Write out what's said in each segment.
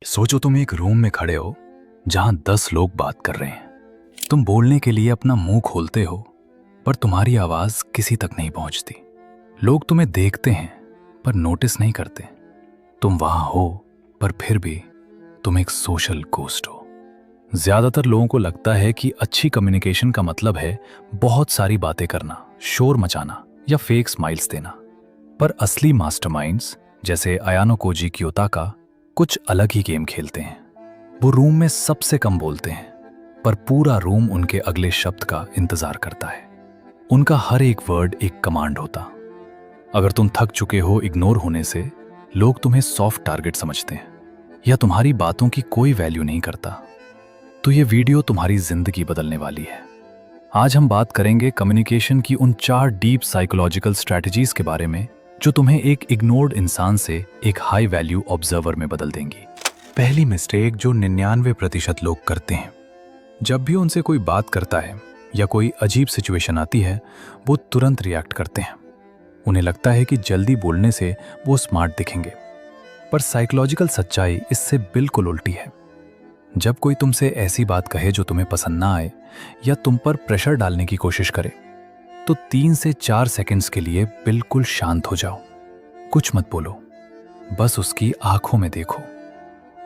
सोचो तुम एक रूम में खड़े हो जहां 10 लोग बात कर रहे हैं। तुम बोलने के लिए अपना मुंह खोलते हो पर तुम्हारी आवाज किसी तक नहीं पहुंचती। लोग तुम्हें देखते हैं पर नोटिस नहीं करते। तुम वहां हो पर फिर भी तुम एक सोशल गोस्ट हो। ज्यादातर लोगों को लगता है कि अच्छी कम्युनिकेशन का मतलब है बहुत सारी बातें करना, शोर मचाना या फेक स्माइल्स देना। पर असली मास्टरमाइंड्स जैसे अयानो कोजी कियोताका कुछ अलग ही गेम खेलते हैं। वो रूम में सबसे कम बोलते हैं पर पूरा रूम उनके अगले शब्द का इंतजार करता है। उनका हर एक वर्ड एक कमांड होता। अगर तुम थक चुके हो इग्नोर होने से, लोग तुम्हें सॉफ्ट टारगेट समझते हैं या तुम्हारी बातों की कोई वैल्यू नहीं करता, तो ये वीडियो तुम्हारी जिंदगी बदलने वाली है। आज हम बात करेंगे कम्युनिकेशन की उन 4 डीप साइकोलॉजिकल स्ट्रैटेजीज के बारे में जो तुम्हें एक इग्नोर्ड इंसान से एक हाई वैल्यू ऑब्जर्वर में बदल देंगी। पहली मिस्टेक जो 99% लोग करते हैं, जब भी उनसे कोई बात करता है या कोई अजीब सिचुएशन आती है, वो तुरंत रिएक्ट करते हैं। उन्हें लगता है कि जल्दी बोलने से वो स्मार्ट दिखेंगे, पर साइकोलॉजिकल सच्चाई इससे बिल्कुल उल्टी है। जब कोई तुमसे ऐसी बात कहे जो तुम्हें पसंद ना आए या तुम पर प्रेशर डालने की कोशिश करे, तो 3 से 4 सेकंड्स के लिए बिल्कुल शांत हो जाओ। कुछ मत बोलो, बस उसकी आंखों में देखो।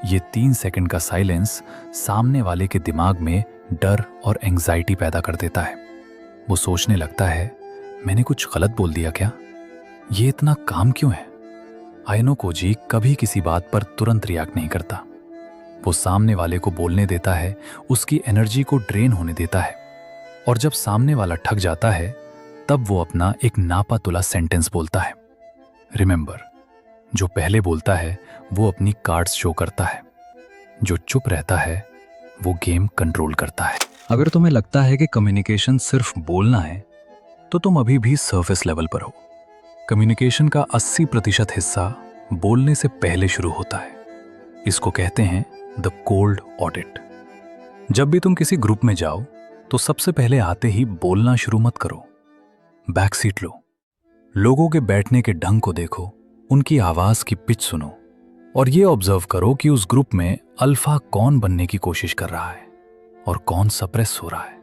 ये 3 सेकंड का साइलेंस सामने वाले के दिमाग में डर और एंजाइटी पैदा कर देता है। वो सोचने लगता है, मैंने कुछ गलत बोल दिया क्या? ये इतना काम क्यों है? आयनो कोजी कभी किसी बात पर तुरंत रिएक्ट नहीं करता। वो सामने वाले को बोलने देता है, उसकी एनर्जी को ड्रेन होने देता है, और जब सामने वाला ठग जाता है तब वो अपना एक नापा तुला सेंटेंस बोलता है। रिमेंबर, जो पहले बोलता है वो अपनी कार्ड्स शो करता है, जो चुप रहता है वो गेम कंट्रोल करता है। अगर तुम्हें लगता है कि कम्युनिकेशन सिर्फ बोलना है, तो तुम अभी भी सरफेस लेवल पर हो। कम्युनिकेशन का 80% हिस्सा बोलने से पहले शुरू होता है। इसको कहते हैं द कोल्ड ऑडिट। जब भी तुम किसी ग्रुप में जाओ तो सबसे पहले आते ही बोलना शुरू मत करो। बैक सीट लो, लोगों के बैठने के ढंग को देखो, उनकी आवाज की पिच सुनो, और ये ऑब्जर्व करो कि उस ग्रुप में अल्फा कौन बनने की कोशिश कर रहा है और कौन सप्रेस हो रहा है।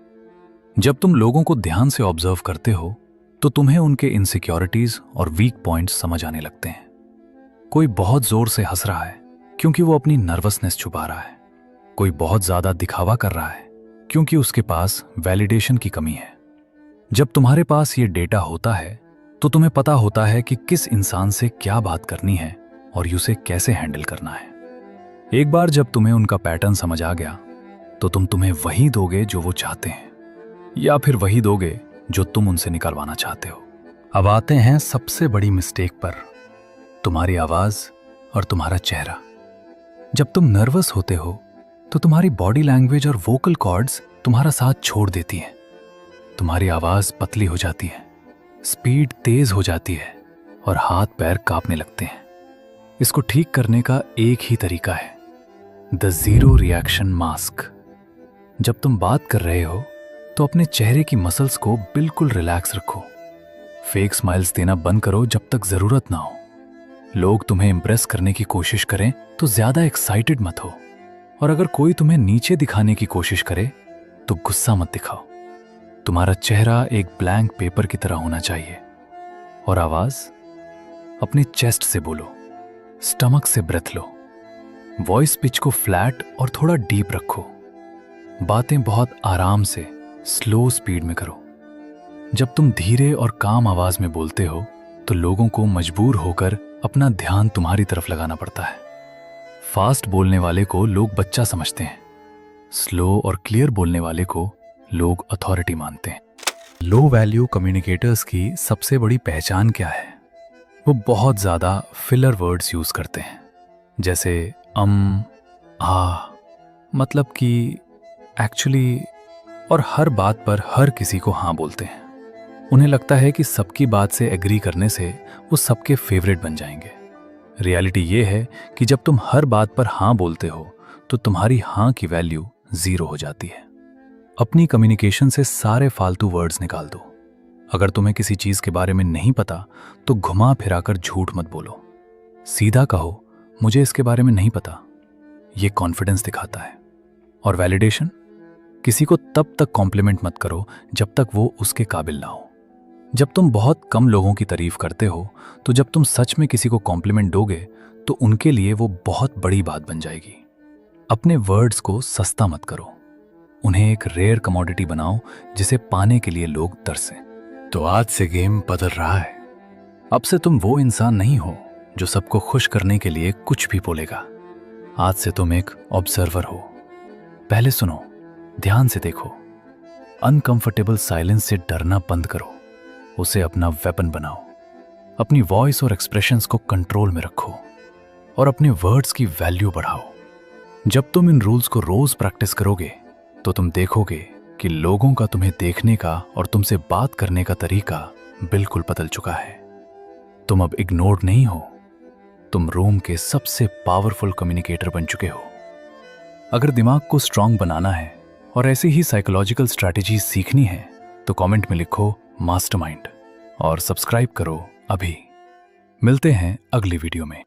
जब तुम लोगों को ध्यान से ऑब्जर्व करते हो तो तुम्हें उनके इनसिक्योरिटीज और वीक पॉइंट्स समझ आने लगते हैं। कोई बहुत जोर से हंस रहा है क्योंकि वो अपनी नर्वसनेस छुपा रहा है। कोई बहुत ज्यादा दिखावा कर रहा है क्योंकि उसके पास वैलिडेशन की कमी है। जब तुम्हारे पास ये डेटा होता है तो तुम्हें पता होता है कि किस इंसान से क्या बात करनी है और उसे कैसे हैंडल करना है। एक बार जब तुम्हें उनका पैटर्न समझ आ गया तो तुम्हें वही दोगे जो वो चाहते हैं, या फिर वही दोगे जो तुम उनसे निकलवाना चाहते हो। अब आते हैं सबसे बड़ी मिस्टेक पर, तुम्हारी आवाज और तुम्हारा चेहरा। जब तुम नर्वस होते हो तो तुम्हारी बॉडी लैंग्वेज और वोकल कॉर्ड्स तुम्हारा साथ छोड़ देती हैं। तुम्हारी आवाज पतली हो जाती है, स्पीड तेज हो जाती है और हाथ पैर कांपने लगते हैं। इसको ठीक करने का एक ही तरीका है, द जीरो रिएक्शन मास्क। जब तुम बात कर रहे हो तो अपने चेहरे की मसल्स को बिल्कुल रिलैक्स रखो। फेक स्माइल्स देना बंद करो जब तक जरूरत ना हो। लोग तुम्हें इंप्रेस करने की कोशिश करें तो ज्यादा एक्साइटेड मत हो, और अगर कोई तुम्हें नीचे दिखाने की कोशिश करे तो गुस्सा मत दिखाओ। तुम्हारा चेहरा एक ब्लैंक पेपर की तरह होना चाहिए, और आवाज अपने चेस्ट से बोलो, स्टमक से ब्रेथ लो। वॉइस पिच को फ्लैट और थोड़ा डीप रखो। बातें बहुत आराम से स्लो स्पीड में करो। जब तुम धीरे और काम आवाज में बोलते हो तो लोगों को मजबूर होकर अपना ध्यान तुम्हारी तरफ लगाना पड़ता है। फास्ट बोलने वाले को लोग बच्चा समझते हैं, स्लो और क्लियर बोलने वाले को लोग अथॉरिटी मानते हैं। लो वैल्यू कम्युनिकेटर्स की सबसे बड़ी पहचान क्या है? वो बहुत ज्यादा फिलर वर्ड्स यूज करते हैं, जैसे मतलब कि एक्चुअली, और हर बात पर हर किसी को हाँ बोलते हैं। उन्हें लगता है कि सबकी बात से एग्री करने से वो सबके फेवरेट बन जाएंगे। रियलिटी ये है कि जब तुम हर बात पर हाँ बोलते हो तो तुम्हारी हाँ की वैल्यू 0 हो जाती है। अपनी कम्युनिकेशन से सारे फालतू वर्ड्स निकाल दो। अगर तुम्हें किसी चीज के बारे में नहीं पता तो घुमा फिराकर झूठ मत बोलो। सीधा कहो, मुझे इसके बारे में नहीं पता। ये कॉन्फिडेंस दिखाता है। और वैलिडेशन, किसी को तब तक कॉम्प्लीमेंट मत करो जब तक वो उसके काबिल ना हो। जब तुम बहुत कम लोगों की तारीफ करते हो, तो जब तुम सच में किसी को कॉम्प्लीमेंट दोगे तो उनके लिए वो बहुत बड़ी बात बन जाएगी। अपने वर्ड्स को सस्ता मत करो, उन्हें एक रेयर कमोडिटी बनाओ जिसे पाने के लिए लोग तरसें। तो आज से गेम बदल रहा है। अब से तुम वो इंसान नहीं हो जो सबको खुश करने के लिए कुछ भी बोलेगा। आज से तुम एक ऑब्जर्वर हो। पहले सुनो, ध्यान से देखो, अनकंफर्टेबल साइलेंस से डरना बंद करो, उसे अपना वेपन बनाओ। अपनी वॉइस और एक्सप्रेशंस को कंट्रोल में रखो और अपने वर्ड्स की वैल्यू बढ़ाओ। जब तुम इन रूल्स को रोज प्रैक्टिस करोगे तो तुम देखोगे कि लोगों का तुम्हें देखने का और तुमसे बात करने का तरीका बिल्कुल बदल चुका है। तुम अब इग्नोर्ड नहीं हो, तुम रूम के सबसे पावरफुल कम्युनिकेटर बन चुके हो। अगर दिमाग को स्ट्रांग बनाना है और ऐसी ही साइकोलॉजिकल स्ट्रैटेजी सीखनी है तो कमेंट में लिखो मास्टरमाइंड और सब्सक्राइब करो अभी। मिलते हैं अगली वीडियो में।